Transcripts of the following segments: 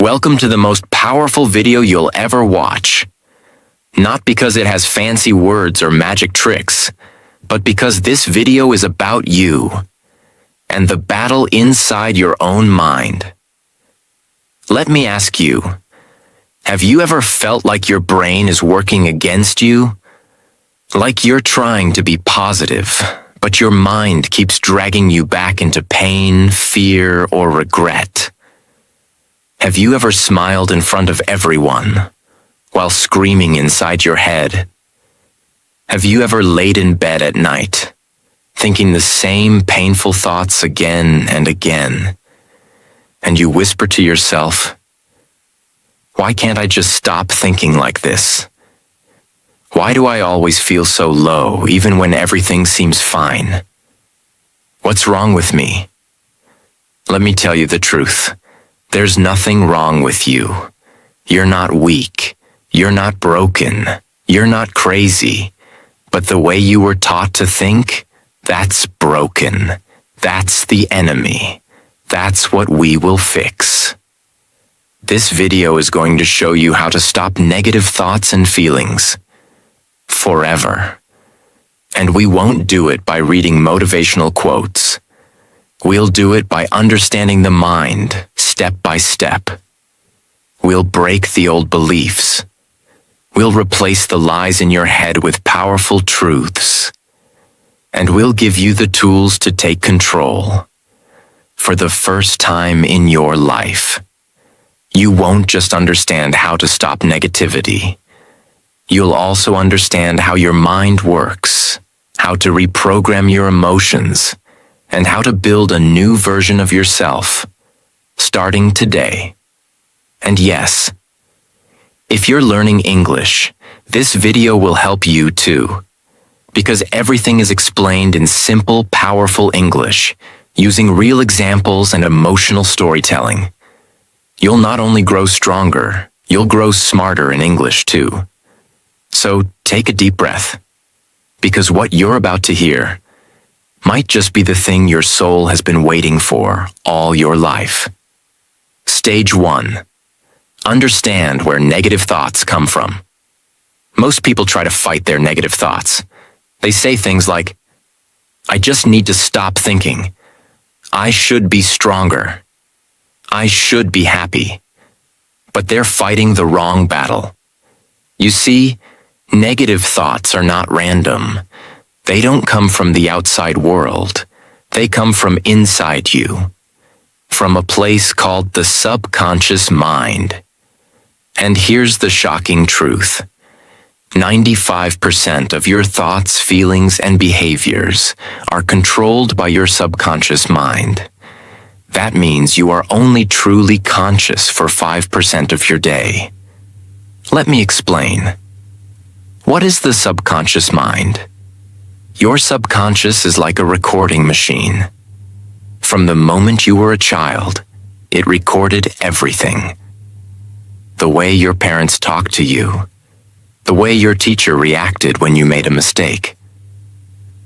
Welcome to the most powerful video you'll ever watch. Not because it has fancy words or magic tricks, but because this video is about you and the battle inside your own mind. Let me ask you, have you ever felt like your brain is working against you? Like you're trying to be positive, but your mind keeps dragging you back into pain, fear, or regret? Have you ever smiled in front of everyone while screaming inside your head? Have you ever laid in bed at night, thinking the same painful thoughts again and again, and you whisper to yourself, "Why can't I just stop thinking like this? Why do I always feel so low even when everything seems fine? What's wrong with me?" Let me tell you the truth. There's nothing wrong with you. You're not weak. You're not broken. You're not crazy. But the way you were taught to think, that's broken. That's the enemy. That's what we will fix. This video is going to show you how to stop negative thoughts and feelings forever. And we won't do it by reading motivational quotes. We'll do it by understanding the mind, step by step. We'll break the old beliefs. We'll replace the lies in your head with powerful truths. And we'll give you the tools to take control. For the first time in your life, you won't just understand how to stop negativity. You'll also understand how your mind works, how to reprogram your emotions, and how to build a new version of yourself, starting today. And yes, if you're learning English, this video will help you too, because everything is explained in simple, powerful English, using real examples and emotional storytelling. You'll not only grow stronger, you'll grow smarter in English too. So take a deep breath, because what you're about to hear might just be the thing your soul has been waiting for all your life. Stage 1. Understand where negative thoughts come from. Most people try to fight their negative thoughts. They say things like, "I just need to stop thinking. I should be stronger. I should be happy." But they're fighting the wrong battle. You see, negative thoughts are not random. They don't come from the outside world. They come from inside you, from a place called the subconscious mind. And here's the shocking truth. 95% of your thoughts, feelings, and behaviors are controlled by your subconscious mind. That means you are only truly conscious for 5% of your day. Let me explain. What is the subconscious mind? Your subconscious is like a recording machine. From the moment you were a child, it recorded everything. The way your parents talked to you, the way your teacher reacted when you made a mistake,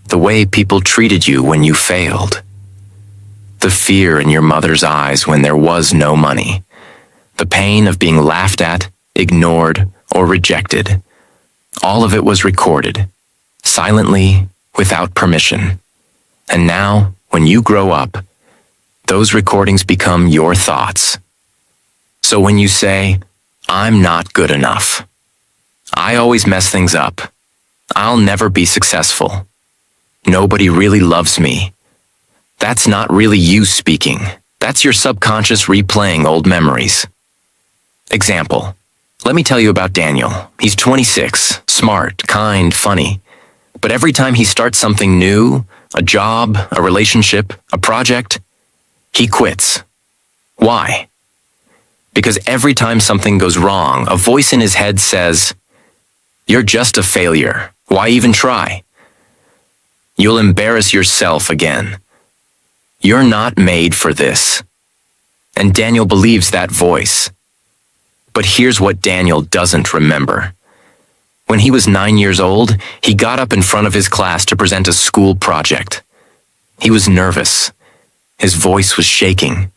the way people treated you when you failed, the fear in your mother's eyes when there was no money, the pain of being laughed at, ignored, or rejected. All of it was recorded, silently, without permission. And now, when you grow up, those recordings become your thoughts. So when you say, "I'm not good enough. I always mess things up. I'll never be successful. Nobody really loves me," that's not really you speaking. That's your subconscious replaying old memories. Example. Let me tell you about Daniel. He's 26, smart, kind, funny. But every time he starts something new, a job, a relationship, a project, he quits. Why? Because every time something goes wrong, a voice in his head says, "You're just a failure. Why even try? You'll embarrass yourself again. You're not made for this." And Daniel believes that voice. But here's what Daniel doesn't remember. When he was 9 years old, he got up in front of his class to present a school project. He was nervous. His voice was shaking.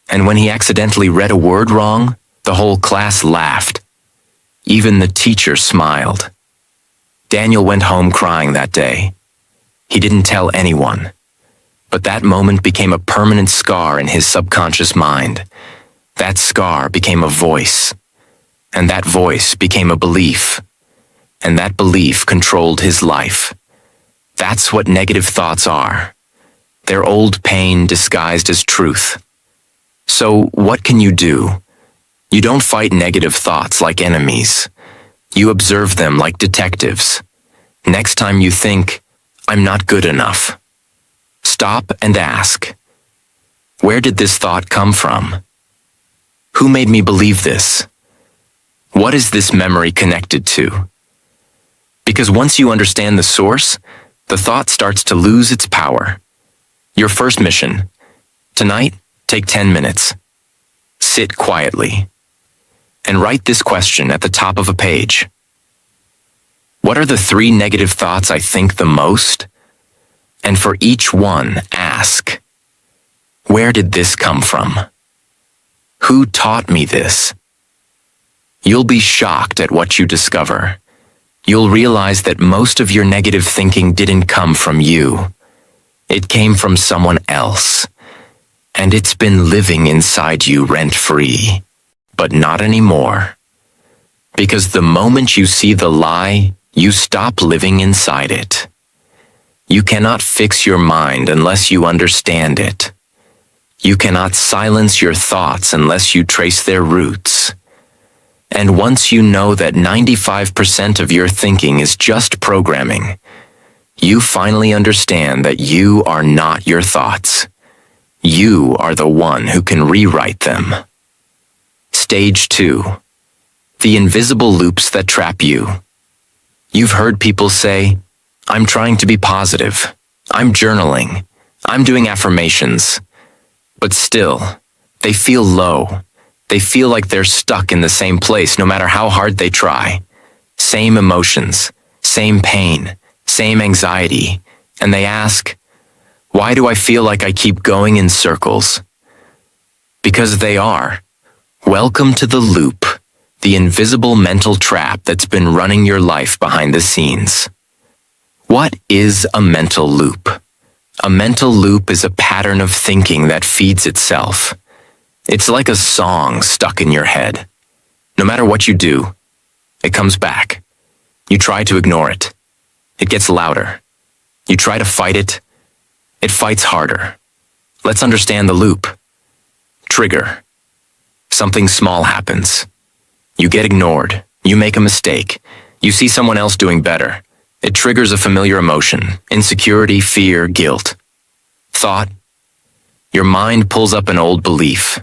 And when he accidentally read a word wrong, the whole class laughed. Even the teacher smiled. Daniel went home crying that day. He didn't tell anyone. But that moment became a permanent scar in his subconscious mind. That scar became a voice. And that voice became a belief. And that belief controlled his life. That's what negative thoughts are. They're old pain disguised as truth. So what can you do? You don't fight negative thoughts like enemies. You observe them like detectives. Next time you think, "I'm not good enough," stop and ask, where did this thought come from? Who made me believe this? What is this memory connected to? Because once you understand the source, the thought starts to lose its power. Your first mission. Tonight, take 10 minutes. Sit quietly. And write this question at the top of a page. What are the 3 negative thoughts I think the most? And for each one, ask, where did this come from? Who taught me this? You'll be shocked at what you discover. You'll realize that most of your negative thinking didn't come from you. It came from someone else. And it's been living inside you rent-free. But not anymore. Because the moment you see the lie, you stop living inside it. You cannot fix your mind unless you understand it. You cannot silence your thoughts unless you trace their roots. And once you know that 95% of your thinking is just programming, you finally understand that you are not your thoughts. You are the one who can rewrite them. Stage 2. The invisible loops that trap you. You've heard people say, "I'm trying to be positive. I'm journaling. I'm doing affirmations." But still, they feel low. They feel like they're stuck in the same place no matter how hard they try. Same emotions, same pain, same anxiety. And they ask, why do I feel like I keep going in circles? Because they are. Welcome to the loop, the invisible mental trap that's been running your life behind the scenes. What is a mental loop? A mental loop is a pattern of thinking that feeds itself. It's like a song stuck in your head. No matter what you do, it comes back. You try to ignore it. It gets louder. You try to fight it. It fights harder. Let's understand the loop. Trigger. Something small happens. You get ignored. You make a mistake. You see someone else doing better. It triggers a familiar emotion. Insecurity, fear, guilt. Thought. Your mind pulls up an old belief.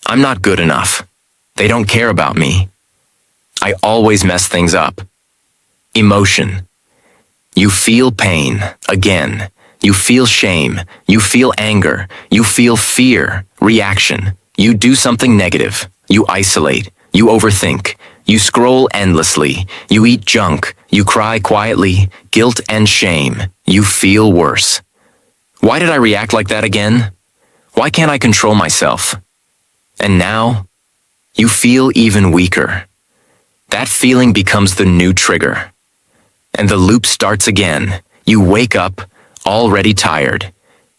I'm not good enough. They don't care about me. I always mess things up. Emotion. You feel pain, again. You feel shame. You feel anger. You feel fear. Reaction. You do something negative. You isolate. You overthink. You scroll endlessly. You eat junk. You cry quietly. Guilt and shame. You feel worse. Why did I react like that again? Why can't I control myself? And now, you feel even weaker. That feeling becomes the new trigger. And the loop starts again. You wake up, already tired.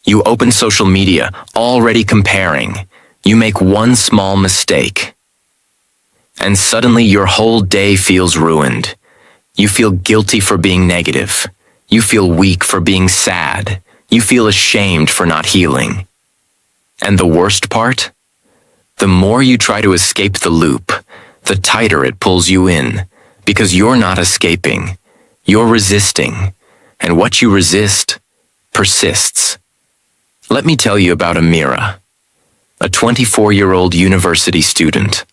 You open social media, already comparing. You make one small mistake. And suddenly your whole day feels ruined. You feel guilty for being negative. You feel weak for being sad. You feel ashamed for not healing. And the worst part? The more you try to escape the loop, the tighter it pulls you in, because you're not escaping. You're resisting. And what you resist persists. Let me tell you about Amira, a 24-year-old university student.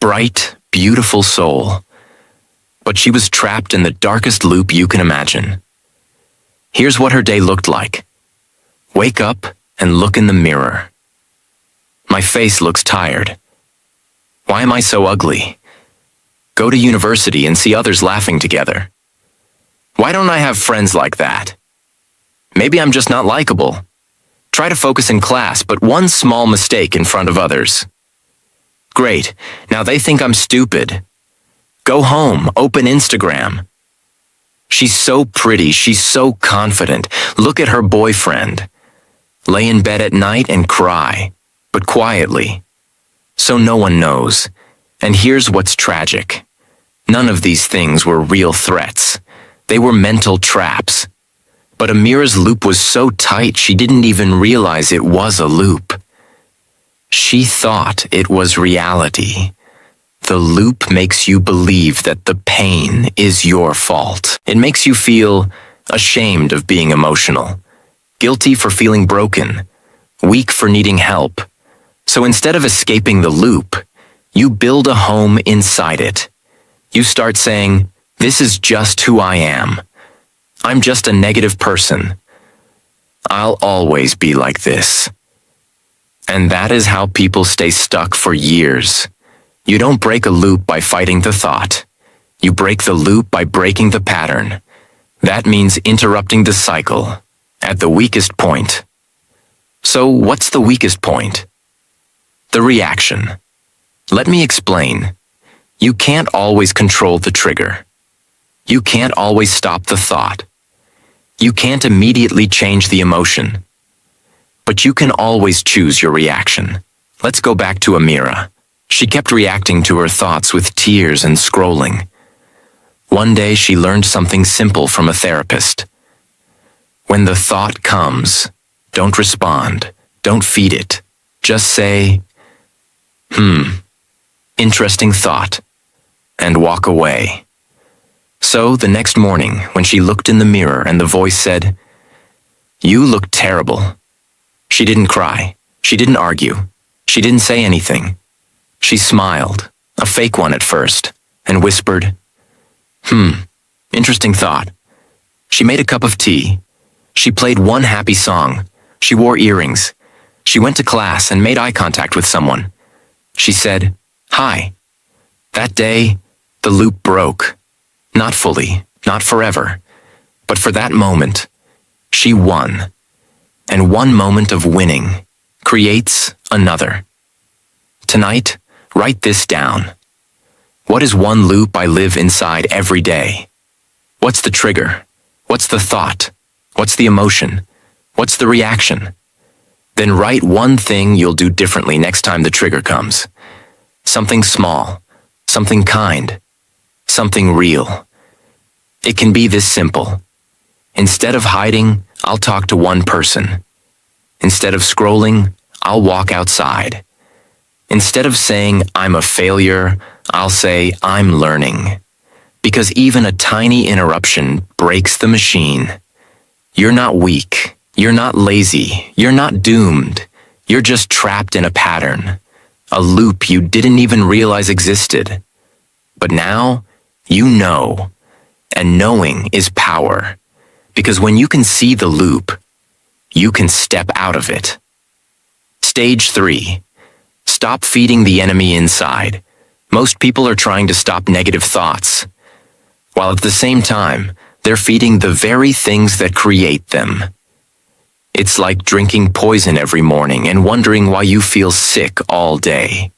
Bright, beautiful soul. But she was trapped in the darkest loop you can imagine. Here's what her day looked like. Wake up and look in the mirror. My face looks tired. Why am I so ugly? Go to university and see others laughing together. Why don't I have friends like that? Maybe I'm just not likable. Try to focus in class, but one small mistake in front of others. Great, now they think I'm stupid. Go home, open Instagram. She's so pretty, she's so confident. Look at her boyfriend. Lay in bed at night and cry, but quietly. So no one knows. And here's what's tragic. None of these things were real threats. They were mental traps. But Amira's loop was so tight she didn't even realize it was a loop. She thought it was reality. The loop makes you believe that the pain is your fault. It makes you feel ashamed of being emotional, guilty for feeling broken, weak for needing help. So instead of escaping the loop, you build a home inside it. You start saying, "This is just who I am. I'm just a negative person. I'll always be like this." And that is how people stay stuck for years. You don't break a loop by fighting the thought. You break the loop by breaking the pattern. That means interrupting the cycle at the weakest point. So what's the weakest point? The reaction. Let me explain. You can't always control the trigger. You can't always stop the thought. You can't immediately change the emotion. But you can always choose your reaction. Let's go back to Amira. She kept reacting to her thoughts with tears and scrolling. One day she learned something simple from a therapist. When the thought comes, don't respond, don't feed it. Just say, interesting thought, and walk away. So the next morning, when she looked in the mirror and the voice said, "You look terrible," she didn't cry. She didn't argue. She didn't say anything. She smiled, a fake one at first, and whispered, interesting thought. She made a cup of tea. She played one happy song. She wore earrings. She went to class and made eye contact with someone. She said, "Hi." That day, the loop broke. Not fully, not forever, but for that moment, she won. And one moment of winning creates another. Tonight, write this down. What is one loop I live inside every day? What's the trigger? What's the thought? What's the emotion? What's the reaction? Then write one thing you'll do differently next time the trigger comes. Something small, something kind, something real. It can be this simple. Instead of hiding, I'll talk to one person. Instead of scrolling, I'll walk outside. Instead of saying I'm a failure, I'll say I'm learning. Because even a tiny interruption breaks the machine. You're not weak. You're not lazy. You're not doomed. You're just trapped in a pattern. A loop you didn't even realize existed. But now, you know. And knowing is power. Because when you can see the loop, you can step out of it. Stage 3. Stop feeding the enemy inside. Most people are trying to stop negative thoughts, while at the same time, they're feeding the very things that create them. It's like drinking poison every morning and wondering why you feel sick all day.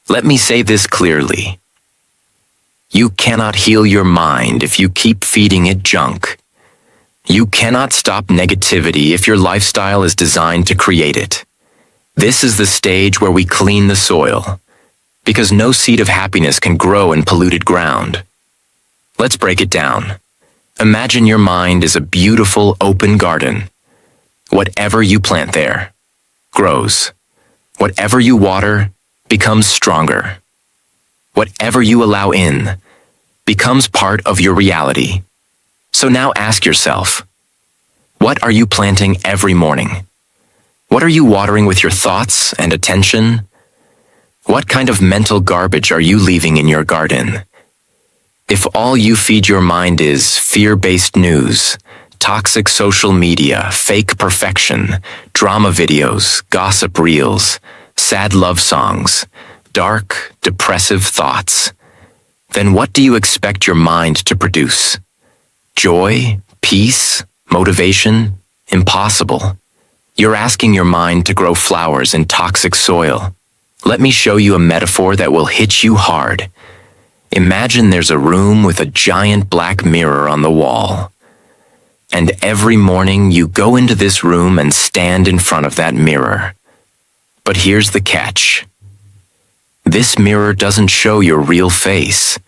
Let me say this clearly. You cannot heal your mind if you keep feeding it junk. You cannot stop negativity if your lifestyle is designed to create it. This is the stage where we clean the soil, because no seed of happiness can grow in polluted ground. Let's break it down. Imagine your mind is a beautiful open garden. Whatever you plant there grows. Whatever you water becomes stronger. Whatever you allow in becomes part of your reality. So now ask yourself, what are you planting every morning? What are you watering with your thoughts and attention? What kind of mental garbage are you leaving in your garden? If all you feed your mind is fear-based news, toxic social media, fake perfection, drama videos, gossip reels, sad love songs, dark, depressive thoughts, then what do you expect your mind to produce? Joy, peace, motivation? Impossible. You're asking your mind to grow flowers in toxic soil. Let me show you a metaphor that will hit you hard. Imagine there's a room with a giant black mirror on the wall. And every morning you go into this room and stand in front of that mirror. But here's the catch. This mirror doesn't show your real face.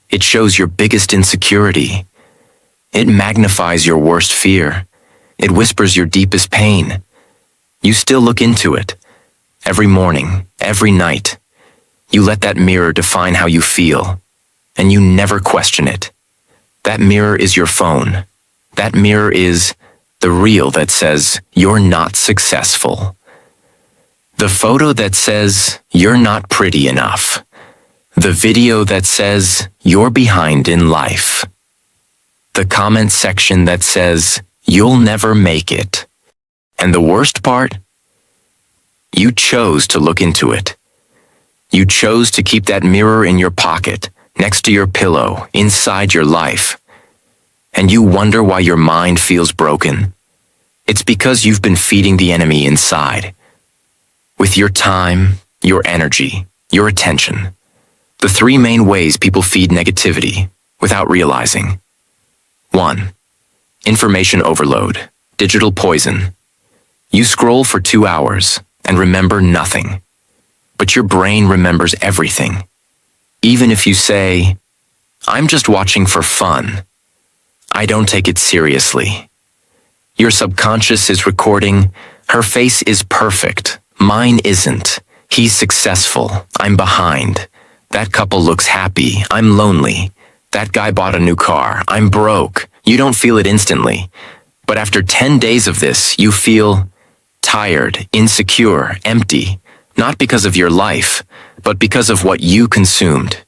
It shows your biggest insecurity. It magnifies your worst fear. It whispers your deepest pain. You still look into it. Every morning, every night. You let that mirror define how you feel. And you never question it. That mirror is your phone. That mirror is the reel that says you're not successful. The photo that says you're not pretty enough. The video that says you're behind in life. The comment section that says you'll never make it. And the worst part? You chose to look into it. You chose to keep that mirror in your pocket, next to your pillow, inside your life. And you wonder why your mind feels broken. It's because you've been feeding the enemy inside. With your time, your energy, your attention. The three main ways people feed negativity without realizing. 1. Information overload, digital poison. You scroll for 2 hours and remember nothing. But your brain remembers everything. Even if you say, I'm just watching for fun. I don't take it seriously. Your subconscious is recording, her face is perfect. Mine isn't. He's successful. I'm behind. That couple looks happy. I'm lonely. That guy bought a new car. I'm broke. You don't feel it instantly. But after 10 days of this, you feel tired, insecure, empty, not because of your life, but because of what you consumed.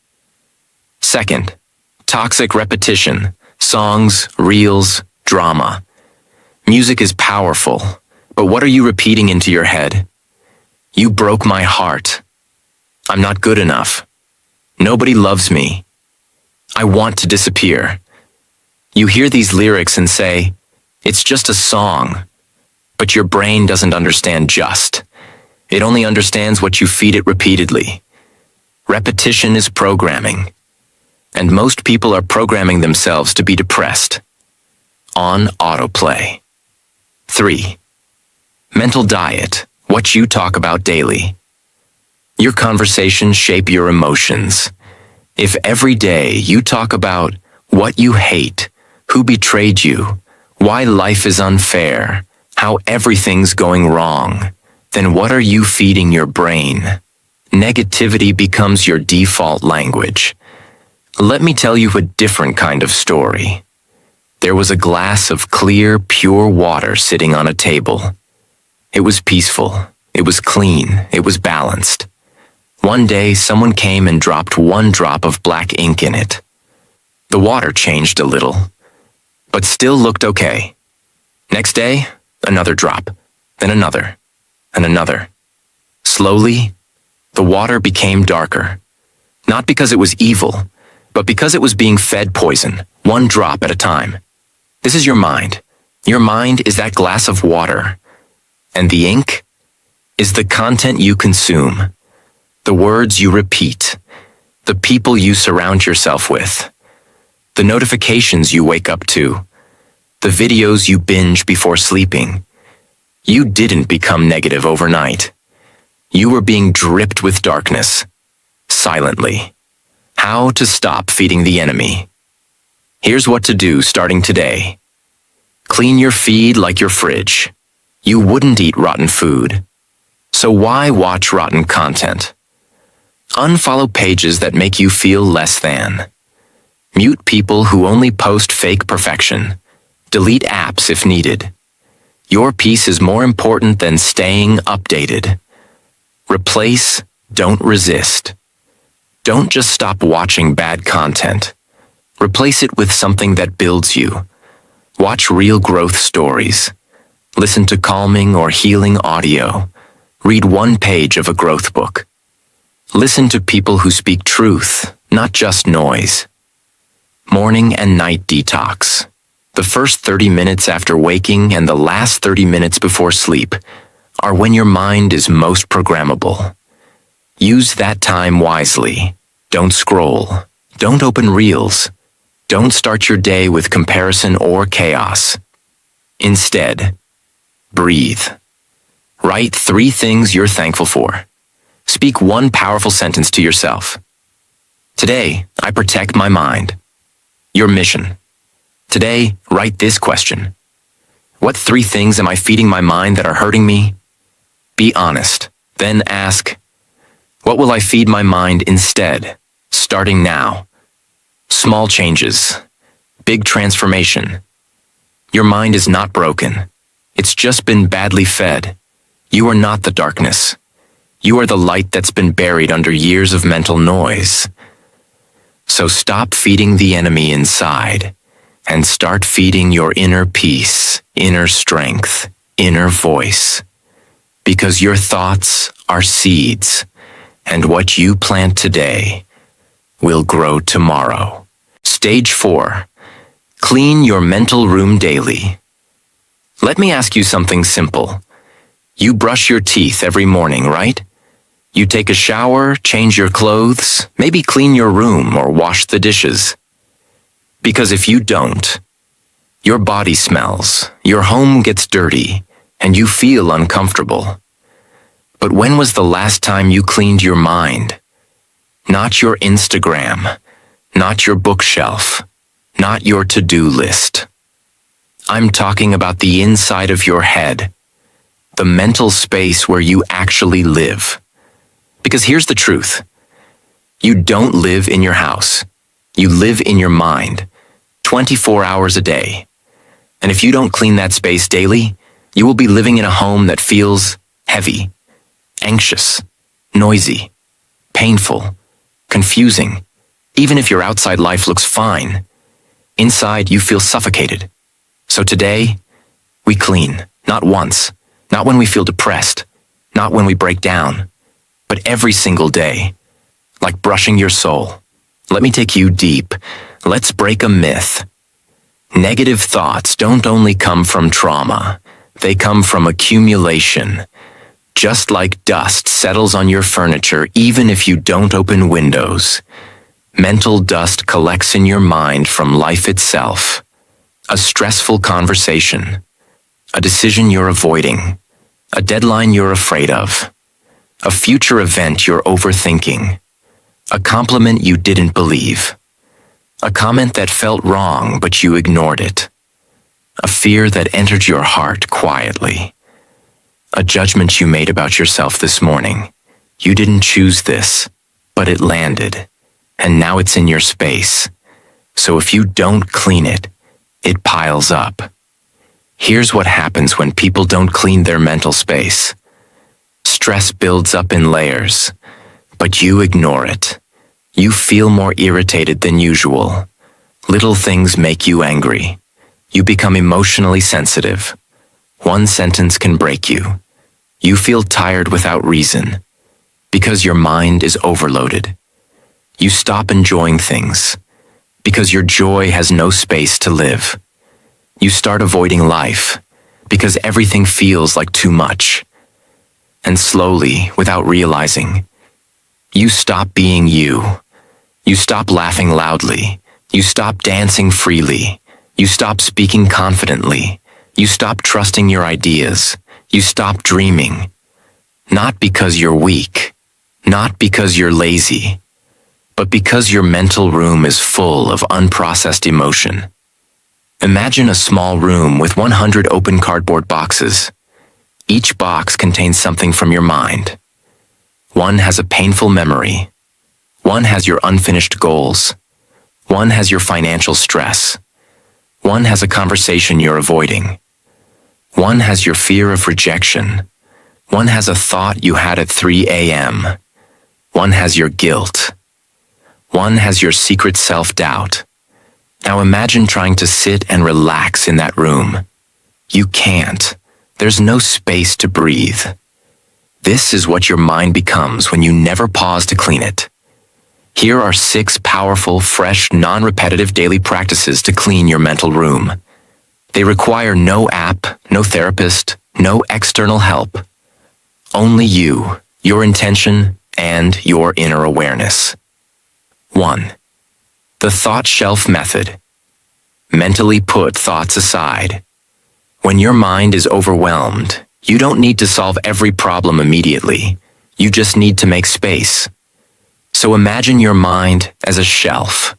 2. Toxic repetition. Songs, reels, drama. Music is powerful, but what are you repeating into your head? You broke my heart. I'm not good enough. Nobody loves me. I want to disappear. You hear these lyrics and say, it's just a song. But your brain doesn't understand just. It only understands what you feed it repeatedly. Repetition is programming. And most people are programming themselves to be depressed. On autoplay. 3. Mental diet. What you talk about daily. Your conversations shape your emotions. If every day you talk about what you hate, who betrayed you, why life is unfair, how everything's going wrong, then what are you feeding your brain? Negativity becomes your default language. Let me tell you a different kind of story. There was a glass of clear, pure water sitting on a table. It was peaceful, it was clean, it was balanced. One day, someone came and dropped 1 drop of black ink in it. The water changed a little, but still looked okay. Next day, another drop, then another, and another. Slowly, the water became darker. Not because it was evil, but because it was being fed poison, 1 drop at a time. This is your mind. Your mind is that glass of water. And the ink is the content you consume, the words you repeat, the people you surround yourself with, the notifications you wake up to, the videos you binge before sleeping. You didn't become negative overnight. You were being dripped with darkness, silently. How to stop feeding the enemy. Here's what to do starting today. Clean your feed like your fridge. You wouldn't eat rotten food. So why watch rotten content? Unfollow pages that make you feel less than. Mute people who only post fake perfection. Delete apps if needed. Your peace is more important than staying updated. Replace, don't resist. Don't just stop watching bad content. Replace it with something that builds you. Watch real growth stories. Listen to calming or healing audio. Read 1 page of a growth book. Listen to people who speak truth, not just noise. Morning and night detox. The first 30 minutes after waking and the last 30 minutes before sleep are when your mind is most programmable. Use that time wisely. Don't scroll. Don't open reels. Don't start your day with comparison or chaos. Instead, breathe. Write 3 things you're thankful for. Speak 1 powerful sentence to yourself. Today, I protect my mind. Your mission. Today, write this question. What 3 things am I feeding my mind that are hurting me? Be honest. Then ask, what will I feed my mind instead, starting now? Small changes. Big transformation. Your mind is not broken. It's just been badly fed. You are not the darkness. You are the light that's been buried under years of mental noise. So stop feeding the enemy inside and start feeding your inner peace, inner strength, inner voice. Because your thoughts are seeds, and what you plant today will grow tomorrow. Stage 4. Clean your mental room daily. Let me ask you something simple. You brush your teeth every morning, right? You take a shower, change your clothes, maybe clean your room or wash the dishes. Because if you don't, your body smells, your home gets dirty, and you feel uncomfortable. But when was the last time you cleaned your mind? Not your Instagram, not your bookshelf, not your to-do list. I'm talking about the inside of your head, the mental space where you actually live. Because here's the truth. You don't live in your house. You live in your mind, 24 hours a day. And if you don't clean that space daily, you will be living in a home that feels heavy, anxious, noisy, painful, confusing. Even if your outside life looks fine, inside you feel suffocated. So today, we clean, not once, not when we feel depressed, not when we break down, but every single day, like brushing your soul. Let me take you deep. Let's break a myth. Negative thoughts don't only come from trauma, they come from accumulation. Just like dust settles on your furniture even if you don't open windows, mental dust collects in your mind from life itself. A stressful conversation, a decision you're avoiding, a deadline you're afraid of, a future event you're overthinking, a compliment you didn't believe, a comment that felt wrong but you ignored it, a fear that entered your heart quietly, a judgment you made about yourself this morning. You didn't choose this, but it landed, and now it's in your space. So if you don't clean it, it piles up. Here's what happens when people don't clean their mental space. Stress builds up in layers, but you ignore it. You feel more irritated than usual. Little things make you angry. You become emotionally sensitive. One sentence can break you. You feel tired without reason, because your mind is overloaded. You stop enjoying things, because your joy has no space to live. You start avoiding life, because everything feels like too much. And slowly, without realizing, you stop being you. You stop laughing loudly. You stop dancing freely. You stop speaking confidently. You stop trusting your ideas. You stop dreaming. Not because you're weak, not because you're lazy, but because your mental room is full of unprocessed emotion. Imagine a small room with 100 open cardboard boxes. Each box contains something from your mind. One has a painful memory. One has your unfinished goals. One has your financial stress. One has a conversation you're avoiding. One has your fear of rejection. One has a thought you had at 3 a.m. One has your guilt. One has your secret self-doubt. Now imagine trying to sit and relax in that room. You can't. There's no space to breathe. This is what your mind becomes when you never pause to clean it. Here are 6 powerful, fresh, non-repetitive daily practices to clean your mental room. They require no app, no therapist, no external help. Only you, your intention, and your inner awareness. 1. The thought shelf method. Mentally put thoughts aside. When your mind is overwhelmed, you don't need to solve every problem immediately. You just need to make space. So imagine your mind as a shelf.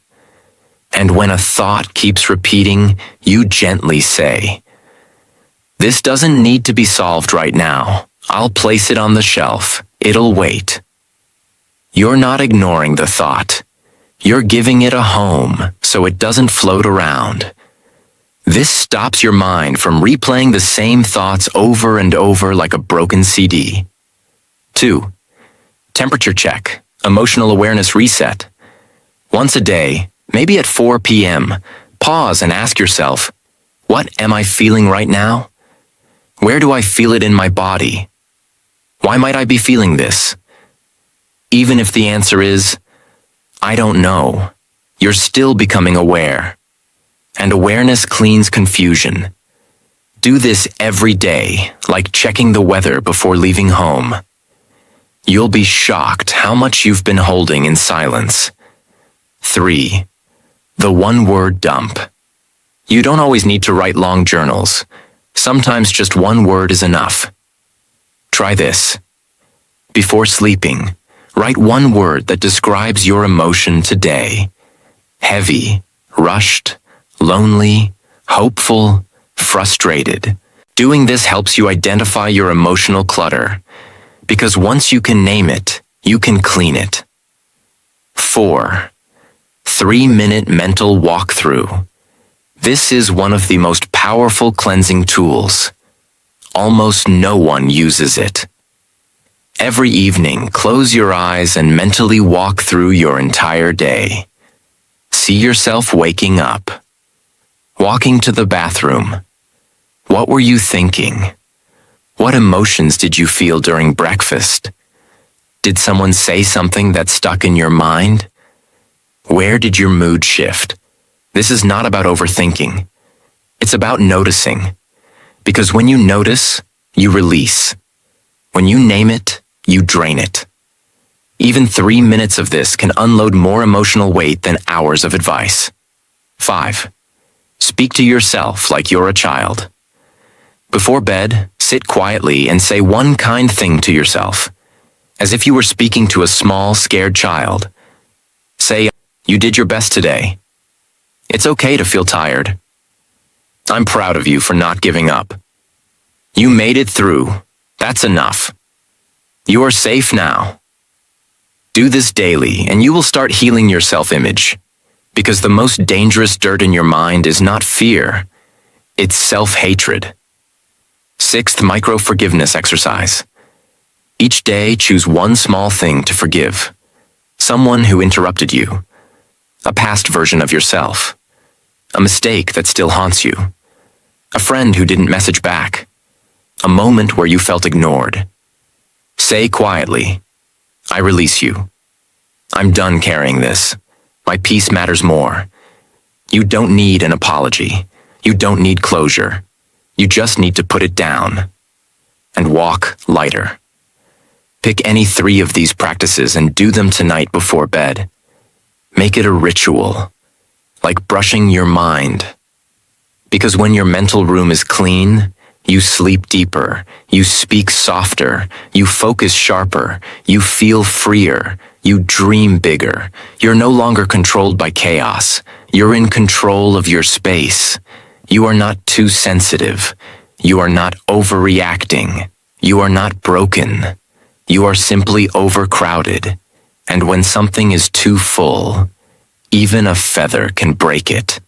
And when a thought keeps repeating, you gently say, "This doesn't need to be solved right now. I'll place it on the shelf. It'll wait." You're not ignoring the thought. You're giving it a home so it doesn't float around. This stops your mind from replaying the same thoughts over and over like a broken CD. 2. Temperature check, emotional awareness reset. Once a day, maybe at 4 p.m., pause and ask yourself, what am I feeling right now? Where do I feel it in my body? Why might I be feeling this? Even if the answer is, I don't know, you're still becoming aware. And awareness cleans confusion. Do this every day, like checking the weather before leaving home. You'll be shocked how much you've been holding in silence. 3. The one-word dump. You don't always need to write long journals. Sometimes just one word is enough. Try this. Before sleeping, write one word that describes your emotion today. Heavy, rushed, lonely, hopeful, frustrated. Doing this helps you identify your emotional clutter, because once you can name it, you can clean it. 4. 3-minute mental walkthrough. This is one of the most powerful cleansing tools. Almost no one uses it. Every evening, close your eyes and mentally walk through your entire day. See yourself waking up. Walking to the bathroom. What were you thinking? What emotions did you feel during breakfast? Did someone say something that stuck in your mind? Where did your mood shift? This is not about overthinking. It's about noticing. Because when you notice, you release. When you name it, you drain it. Even 3 minutes of this can unload more emotional weight than hours of advice. 5. Speak to yourself like you're a child. Before bed, sit quietly and say one kind thing to yourself, as if you were speaking to a small, scared child. Say, "You did your best today. It's okay to feel tired. I'm proud of you for not giving up. You made it through. That's enough. You are safe now." Do this daily and you will start healing your self-image, because the most dangerous dirt in your mind is not fear, it's self-hatred. 6th micro-forgiveness exercise. Each day, choose one small thing to forgive. Someone who interrupted you. A past version of yourself. A mistake that still haunts you. A friend who didn't message back. A moment where you felt ignored. Say quietly, "I release you. I'm done carrying this. My peace matters more." You don't need an apology. You don't need closure. You just need to put it down and walk lighter. Pick any 3 of these practices and do them tonight before bed. Make it a ritual, like brushing your mind. Because when your mental room is clean, you sleep deeper, you speak softer, you focus sharper, you feel freer, you dream bigger. You're no longer controlled by chaos. You're in control of your space. You are not too sensitive. You are not overreacting. You are not broken. You are simply overcrowded. And when something is too full, even a feather can break it.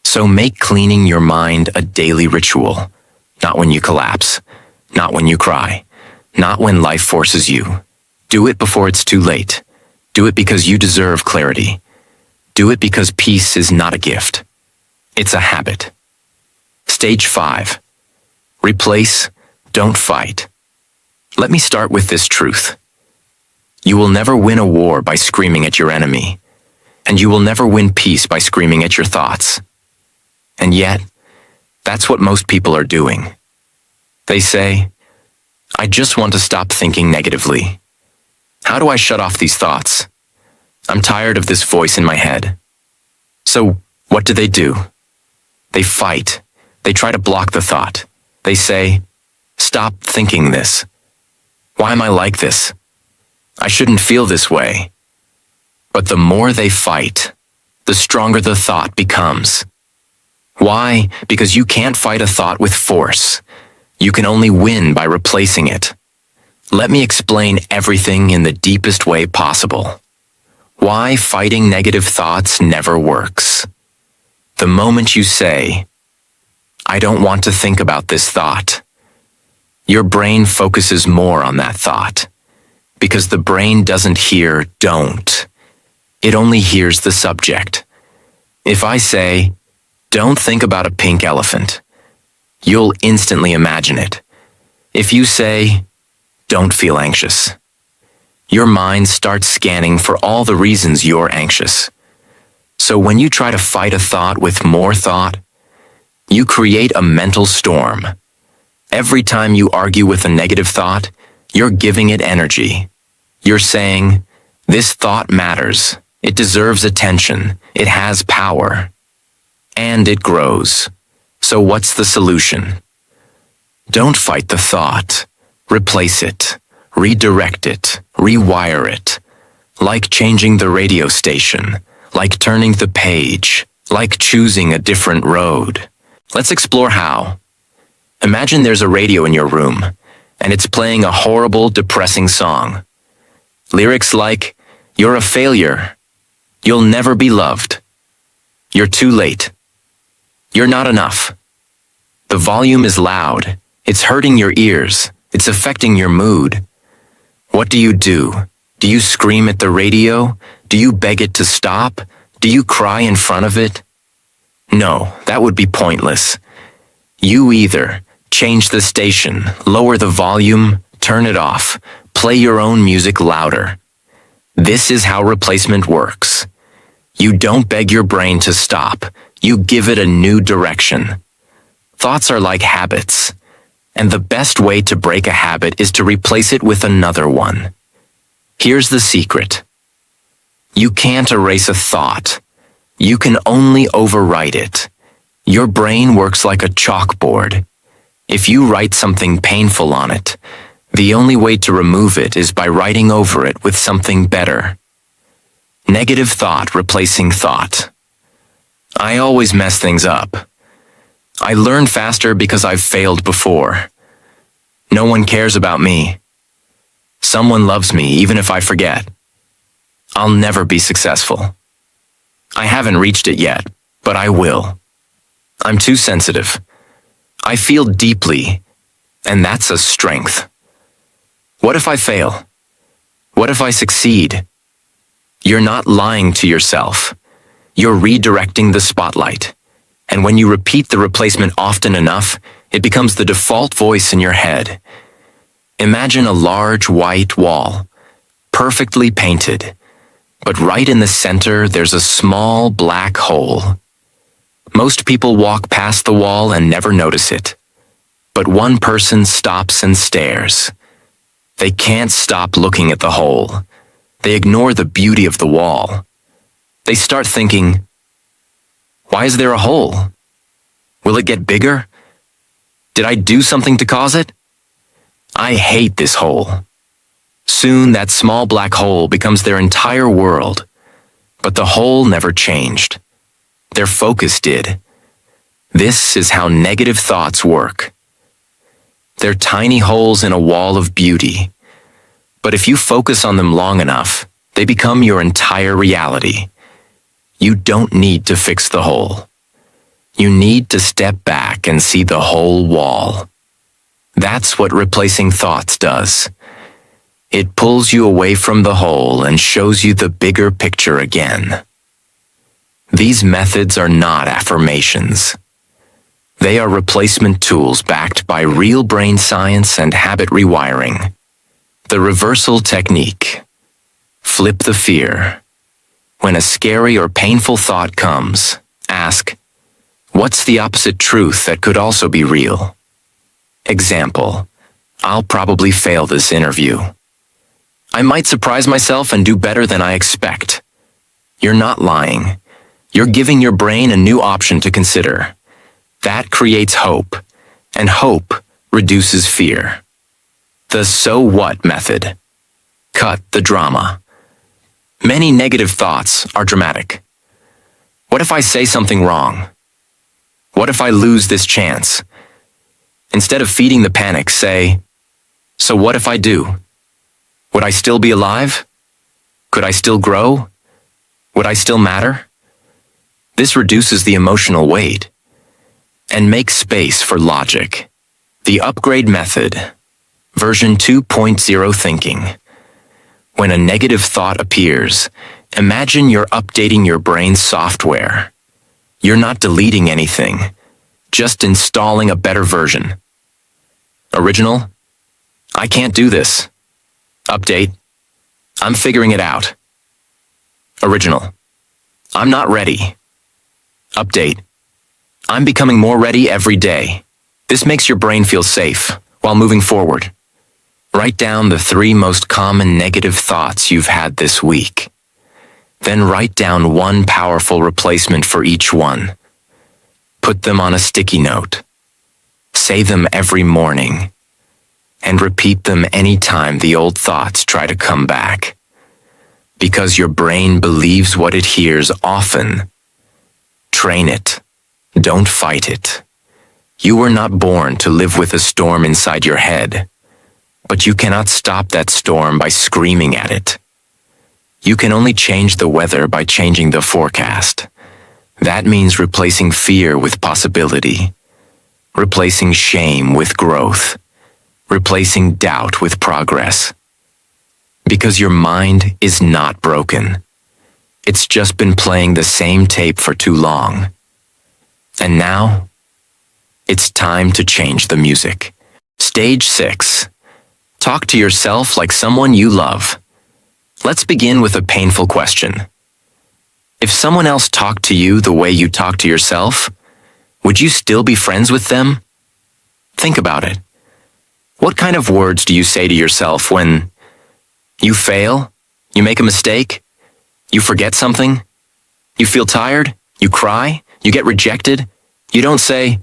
So make cleaning your mind a daily ritual. Not when you collapse. Not when you cry. Not when life forces you. Do it before it's too late. Do it because you deserve clarity. Do it because peace is not a gift. It's a habit. Stage 5. Replace, don't fight. Let me start with this truth. You will never win a war by screaming at your enemy, and you will never win peace by screaming at your thoughts. And yet, That's what most people are doing. They say, I just want to stop thinking negatively. How do I shut off these thoughts? I'm tired of this voice in my head. So, what do? They fight. They try to block the thought. They say, stop thinking this. Why am I like this? I shouldn't feel this way. But the more they fight, the stronger the thought becomes. Why? Because you can't fight a thought with force. You can only win by replacing it. Let me explain everything in the deepest way possible. Why fighting negative thoughts never works. The moment you say, I don't want to think about this thought, your brain focuses more on that thought. Because the brain doesn't hear don't. It only hears the subject. If I say, don't think about a pink elephant, you'll instantly imagine it. If you say, don't feel anxious, your mind starts scanning for all the reasons you're anxious. So when you try to fight a thought with more thought, you create a mental storm. Every time you argue with a negative thought, you're giving it energy. You're saying, this thought matters. It deserves attention. It has power. And it grows. So what's the solution? Don't fight the thought. Replace it. Redirect it. Rewire it. Like changing the radio station. Like turning the page. Like choosing a different road. Let's explore how. Imagine there's a radio in your room, and it's playing a horrible, depressing song. Lyrics like, you're a failure. You'll never be loved. You're too late. You're not enough. The volume is loud. It's hurting your ears. It's affecting your mood. What do? Do you scream at the radio? Do you beg it to stop? Do you cry in front of it? No, that would be pointless. You either change the station, lower the volume, turn it off, play your own music louder. This is how replacement works. You don't beg your brain to stop. You give it a new direction. Thoughts are like habits, and the best way to break a habit is to replace it with another one. Here's the secret. You can't erase a thought. You can only overwrite it. Your brain works like a chalkboard. If you write something painful on it, the only way to remove it is by writing over it with something better. Negative thought replacing thought. I always mess things up. I learn faster because I've failed before. No one cares about me. Someone loves me even if I forget. I'll never be successful. I haven't reached it yet, but I will. I'm too sensitive. I feel deeply, and that's a strength. What if I fail? What if I succeed? You're not lying to yourself. You're redirecting the spotlight. And when you repeat the replacement often enough, it becomes the default voice in your head. Imagine a large white wall, perfectly painted, but right in the center there's a small black hole. Most people walk past the wall and never notice it. But one person stops and stares. They can't stop looking at the hole. They ignore the beauty of the wall. They start thinking, why is there a hole? Will it get bigger? Did I do something to cause it? I hate this hole. Soon that small black hole becomes their entire world. But the hole never changed. Their focus did. This is how negative thoughts work. They're tiny holes in a wall of beauty. But if you focus on them long enough, they become your entire reality. You don't need to fix the hole. You need to step back and see the whole wall. That's what replacing thoughts does. It pulls you away from the hole and shows you the bigger picture again. These methods are not affirmations. They are replacement tools backed by real brain science and habit rewiring. The reversal technique. Flip the fear. When a scary or painful thought comes, ask, What's the opposite truth that could also be real? Example, I'll probably fail this interview. I might surprise myself and do better than I expect. You're not lying. You're giving your brain a new option to consider. That creates hope, and hope reduces fear. The so what method. Cut the drama. Many negative thoughts are dramatic. What if I say something wrong? What if I lose this chance? Instead of feeding the panic, say, so what if I do? Would I still be alive? Could I still grow? Would I still matter? This reduces the emotional weight and makes space for logic. The upgrade method, version 2.0 thinking. When a negative thought appears, imagine you're updating your brain's software. You're not deleting anything, just installing a better version. Original, I can't do this. Update, I'm figuring it out. Original, I'm not ready. Update, I'm becoming more ready every day. This makes your brain feel safe while moving forward. Write down the 3 most common negative thoughts you've had this week. Then write down one powerful replacement for each one. Put them on a sticky note. Say them every morning. And repeat them anytime the old thoughts try to come back. Because your brain believes what it hears often. Train it. Don't fight it. You were not born to live with a storm inside your head. But you cannot stop that storm by screaming at it. You can only change the weather by changing the forecast. That means replacing fear with possibility. Replacing shame with growth. Replacing doubt with progress. Because your mind is not broken. It's just been playing the same tape for too long. And now, it's time to change the music. Stage 6. Talk to yourself like someone you love. Let's begin with a painful question. If someone else talked to you the way you talk to yourself, would you still be friends with them? Think about it. What kind of words do you say to yourself when you fail, you make a mistake, you forget something, you feel tired, you cry, you get rejected? You don't say,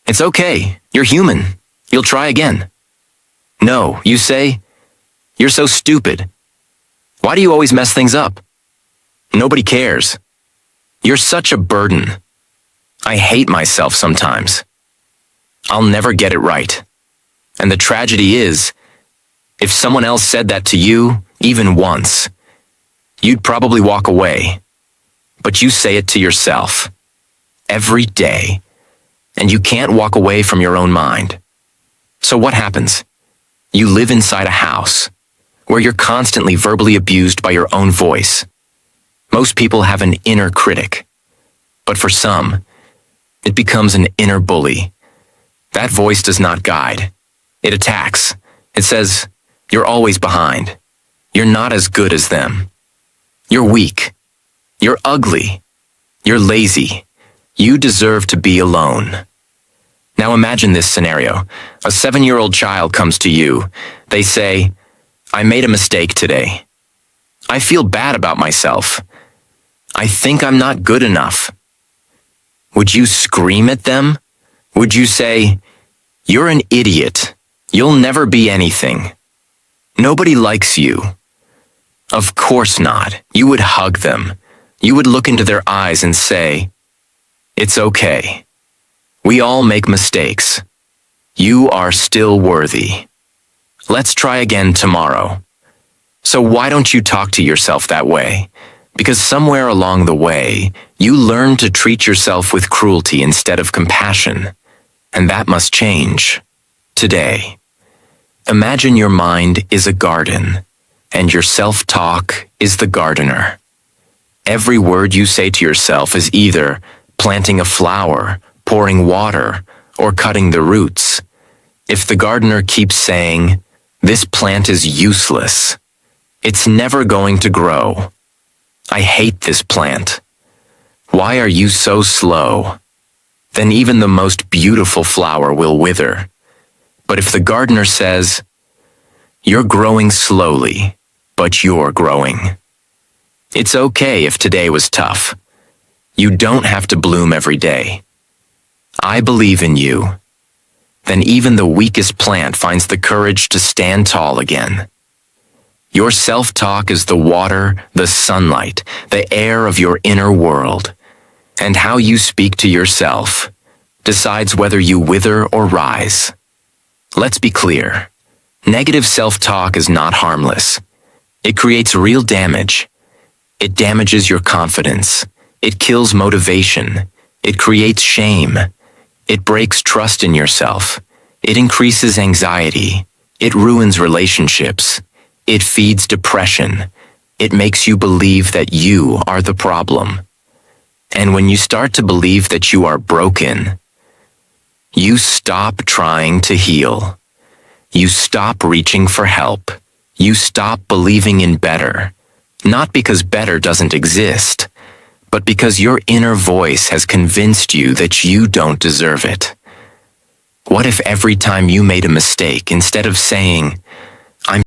it's okay, you're human, you'll try again. No, you say, you're so stupid. Why do you always mess things up? Nobody cares. You're such a burden. I hate myself sometimes. I'll never get it right. And the tragedy is, if someone else said that to you, even once, you'd probably walk away. But you say it to yourself, every day, and you can't walk away from your own mind. So what happens? You live inside a house, where you're constantly verbally abused by your own voice. Most people have an inner critic, but for some, it becomes an inner bully. That voice does not guide. It attacks. It says, you're always behind. You're not as good as them. You're weak. You're ugly. You're lazy. You deserve to be alone. Now imagine this scenario. A 7-year-old child comes to you. They say, I made a mistake today. I feel bad about myself. I think I'm not good enough. Would you scream at them? Would you say, you're an idiot. You'll never be anything. Nobody likes you. Of course not. You would hug them. You would look into their eyes and say, it's okay. We all make mistakes. You are still worthy. Let's try again tomorrow. So why don't you talk to yourself that way? Because somewhere along the way, you learn to treat yourself with cruelty instead of compassion. And that must change. Today. Imagine your mind is a garden, and your self-talk is the gardener. Every word you say to yourself is either planting a flower, pouring water, or cutting the roots. If the gardener keeps saying, this plant is useless, it's never going to grow. I hate this plant. Why are you so slow? then even the most beautiful flower will wither. But if the gardener says, "You're growing slowly, but you're growing," it's okay if today was tough. You don't have to bloom every day. I believe in you. Then even the weakest plant finds the courage to stand tall again. Your self-talk is the water, the sunlight, the air of your inner world. And how you speak to yourself decides whether you wither or rise. Let's be clear. Negative self-talk is not harmless. It creates real damage. It damages your confidence. It kills motivation. It creates shame. It breaks trust in yourself. It increases anxiety. It ruins relationships. It feeds depression. It makes you believe that you are the problem. And when you start to believe that you are broken, you stop trying to heal. You stop reaching for help. You stop believing in better. Not because better doesn't exist, but because your inner voice has convinced you that you don't deserve it. What if every time you made a mistake, instead of saying,